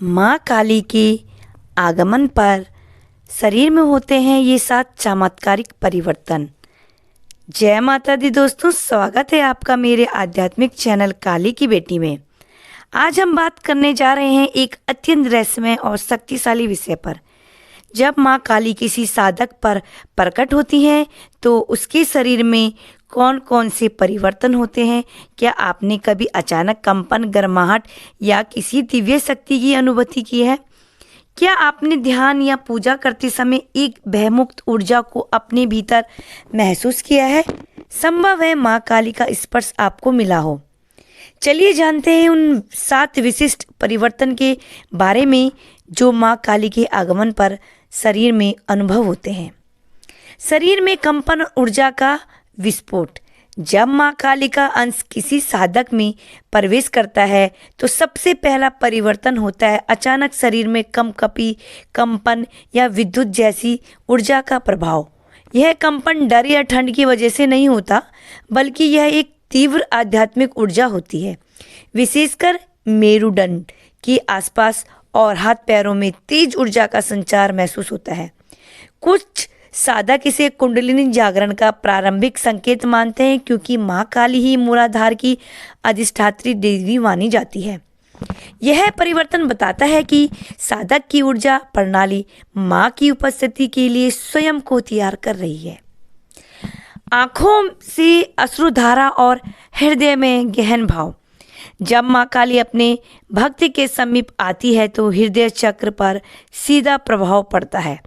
माँ काली के आगमन पर शरीर में होते हैं ये 7 चमत्कारिक परिवर्तन। जय माता दी दोस्तों, स्वागत है आपका मेरे आध्यात्मिक चैनल काली की बेटी में। आज हम बात करने जा रहे हैं एक अत्यंत रहस्यमय और शक्तिशाली विषय पर। जब माँ काली किसी साधक पर प्रकट होती हैं तो उसके शरीर में कौन कौन से परिवर्तन होते हैं? क्या आपने कभी अचानक कंपन, गर्माहट या किसी दिव्य शक्ति की अनुभूति की है? क्या आपने ध्यान या पूजा करते समय एक भयमुक्त ऊर्जा को अपने भीतर महसूस किया है? संभव है माँ काली का स्पर्श आपको मिला हो। चलिए जानते हैं उन 7 विशिष्ट परिवर्तन के बारे में जो माँ काली के आगमन पर शरीर में अनुभव होते हैं। शरीर में कंपन, ऊर्जा का विस्फोट। जब माँ काली का अंश किसी साधक में प्रवेश करता है तो सबसे पहला परिवर्तन होता है अचानक शरीर में कंपी, कंपन या विद्युत जैसी ऊर्जा का प्रभाव। यह कंपन डर या ठंड की वजह से नहीं होता, बल्कि यह एक तीव्र आध्यात्मिक ऊर्जा होती है। विशेषकर मेरुदंड के आसपास और हाथ पैरों में तेज ऊर्जा का संचार महसूस होता है। कुछ साधक इसे कुंडलिनी जागरण का प्रारंभिक संकेत मानते हैं, क्योंकि माँ काली ही मूलाधार की अधिष्ठात्री देवी मानी जाती है। यह परिवर्तन बताता है कि साधक की ऊर्जा प्रणाली माँ की उपस्थिति के लिए स्वयं को तैयार कर रही है। आंखों से अश्रुधारा और हृदय में गहन भाव। जब माँ काली अपने भक्त के समीप आती है तो हृदय चक्र पर सीधा प्रभाव पड़ता है।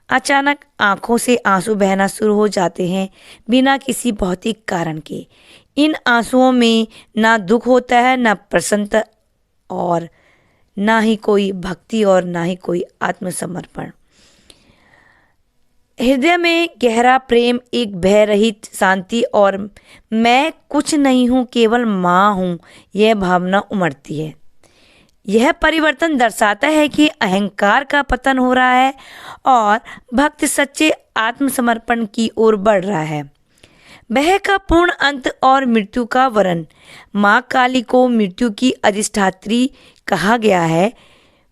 अचानक आंखों से आंसू बहना शुरू हो जाते हैं बिना किसी भौतिक कारण के। इन आंसुओं में ना दुख होता है, ना प्रसन्नता, और ना ही कोई भक्ति और ना ही कोई आत्मसमर्पण। हृदय में गहरा प्रेम, एक भय रहित शांति और मैं कुछ नहीं हूँ, केवल माँ हूँ, यह भावना उमड़ती है। यह परिवर्तन दर्शाता है कि अहंकार का पतन हो रहा है और भक्त सच्चे आत्मसमर्पण की ओर बढ़ रहा है। भय का पूर्ण अंत और मृत्यु का वरण। माँ काली को मृत्यु की अधिष्ठात्री कहा गया है।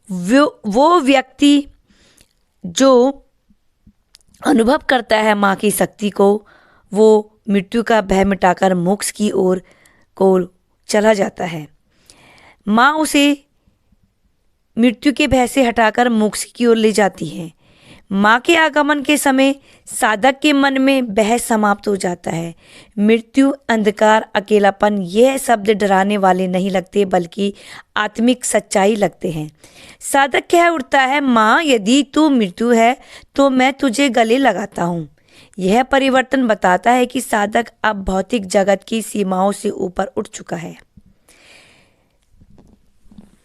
वो व्यक्ति जो अनुभव करता है माँ की शक्ति को, वो मृत्यु का भय मिटाकर मोक्ष की ओर को चला जाता है। माँ उसे मृत्यु के भय से हटाकर मोक्ष की ओर ले जाती है। माँ के आगमन के समय साधक के मन में भय समाप्त हो जाता है। मृत्यु, अंधकार, अकेलापन, यह शब्द डराने वाले नहीं लगते, बल्कि आत्मिक सच्चाई लगते हैं। साधक कह उठता है, माँ यदि तू मृत्यु है तो मैं तुझे गले लगाता हूँ। यह परिवर्तन बताता है कि साधक अब भौतिक जगत की सीमाओं से ऊपर उठ चुका है।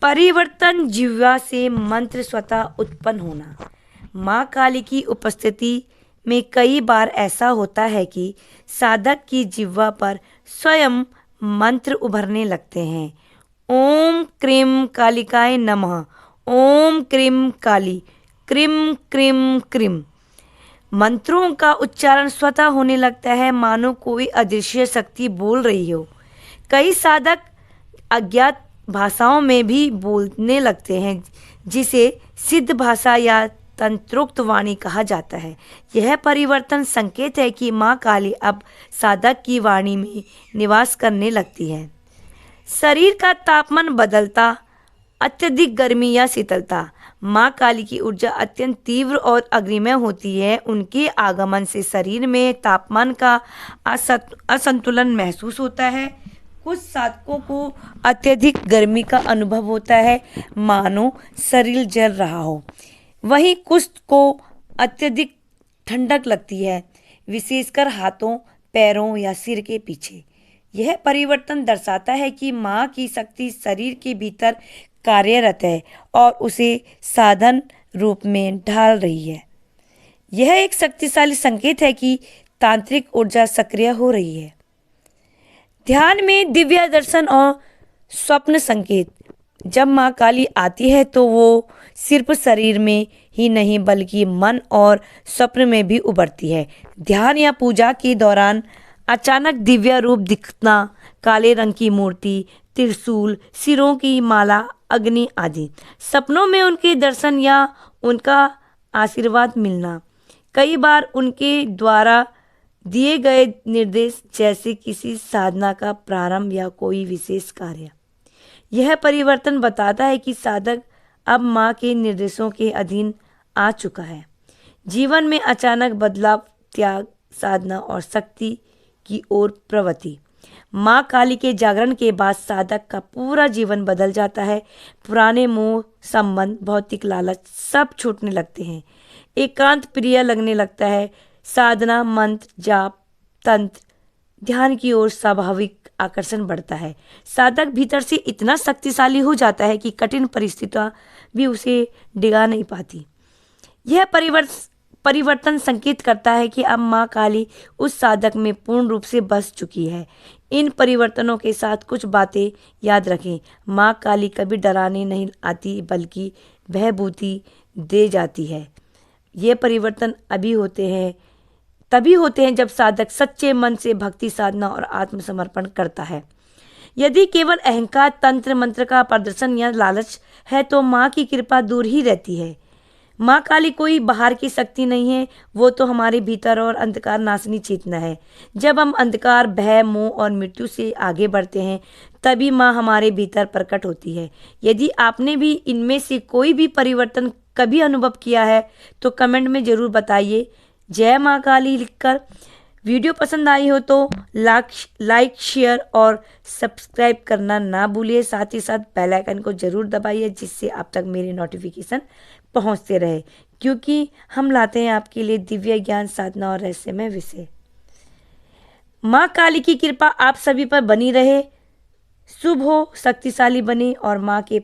परिवर्तन जिह्वा से मंत्र स्वतः उत्पन्न होना। माँ काली की उपस्थिति में कई बार ऐसा होता है कि साधक की जिह्वा पर स्वयं मंत्र उभरने लगते हैं। ओम क्रीम कालिकाय नमः, ओम क्रीम काली, क्रीम क्रीम क्रीम। मंत्रों का उच्चारण स्वतः होने लगता है, मानो कोई अदृश्य शक्ति बोल रही हो। कई साधक अज्ञात भाषाओं में भी बोलने लगते हैं, जिसे सिद्ध भाषा या तंत्रोक्त वाणी कहा जाता है। यह परिवर्तन संकेत है कि माँ काली अब साधक की वाणी में निवास करने लगती है। शरीर का तापमान बदलता, अत्यधिक गर्मी या शीतलता। माँ काली की ऊर्जा अत्यंत तीव्र और अग्निमय होती है। उनके आगमन से शरीर में तापमान का असंतुलन महसूस होता है। कुछ साधकों को अत्यधिक गर्मी का अनुभव होता है, मानो शरीर जल रहा हो। वहीं कुछ को अत्यधिक ठंडक लगती है, विशेषकर हाथों, पैरों या सिर के पीछे। यह परिवर्तन दर्शाता है कि माँ की शक्ति शरीर के भीतर कार्यरत है और उसे साधन रूप में ढाल रही है। यह एक शक्तिशाली संकेत है कि तांत्रिक ऊर्जा सक्रिय हो रही है। ध्यान में दिव्य दर्शन और स्वप्न संकेत। जब माँ काली आती है तो वो सिर्फ शरीर में ही नहीं, बल्कि मन और स्वप्न में भी उभरती है। ध्यान या पूजा के दौरान अचानक दिव्य रूप दिखना, काले रंग की मूर्ति, त्रिशूल, सिरों की माला, अग्नि आदि। सपनों में उनके दर्शन या उनका आशीर्वाद मिलना। कई बार उनके द्वारा दिए गए निर्देश, जैसे किसी साधना का प्रारंभ या कोई विशेष कार्य। यह परिवर्तन बताता है कि साधक अब माँ के निर्देशों के अधीन आ चुका है। जीवन में अचानक बदलाव, त्याग, साधना और शक्ति की ओर प्रवृत्ति। माँ काली के जागरण के बाद साधक का पूरा जीवन बदल जाता है। पुराने मोह, संबंध, भौतिक लालच सब छूटने लगते हैं। एकांत प्रिय लगने लगता है। साधना, मंत्र, जाप, तंत्र, ध्यान की ओर स्वाभाविक आकर्षण बढ़ता है। साधक भीतर से इतना शक्तिशाली हो जाता है कि कठिन परिस्थितियां भी उसे डिगा नहीं पाती। यह परिवर्तन संकेत करता है कि अब माँ काली उस साधक में पूर्ण रूप से बस चुकी है। इन परिवर्तनों के साथ कुछ बातें याद रखें। माँ काली कभी डराने नहीं आती, बल्कि भयभीति दे जाती है। ये परिवर्तन तभी होते हैं जब साधक सच्चे मन से भक्ति, साधना और आत्मसमर्पण करता है। यदि केवल अहंकार, तंत्र मंत्र का प्रदर्शन या लालच है तो माँ की कृपा दूर ही रहती है। माँ काली कोई बाहर की शक्ति नहीं है, वो तो हमारे भीतर और अंधकार नाशनी चेतना है। जब हम अंधकार, भय, मोह और मृत्यु से आगे बढ़ते हैं, तभी माँ हमारे भीतर प्रकट होती है। यदि आपने भी इनमें से कोई भी परिवर्तन कभी अनुभव किया है तो कमेंट में जरूर बताइए। जय माँ काली लिखकर। वीडियो पसंद आई हो तो लाइक, शेयर और सब्सक्राइब करना ना भूलिए। साथ ही साथ बेल आइकन को जरूर दबाइए, जिससे आप तक मेरे नोटिफिकेशन पहुंचते रहे, क्योंकि हम लाते हैं आपके लिए दिव्य ज्ञान, साधना और रहस्यमय विषय। माँ काली की कृपा आप सभी पर बनी रहे। शुभ हो, शक्तिशाली बने और माँ के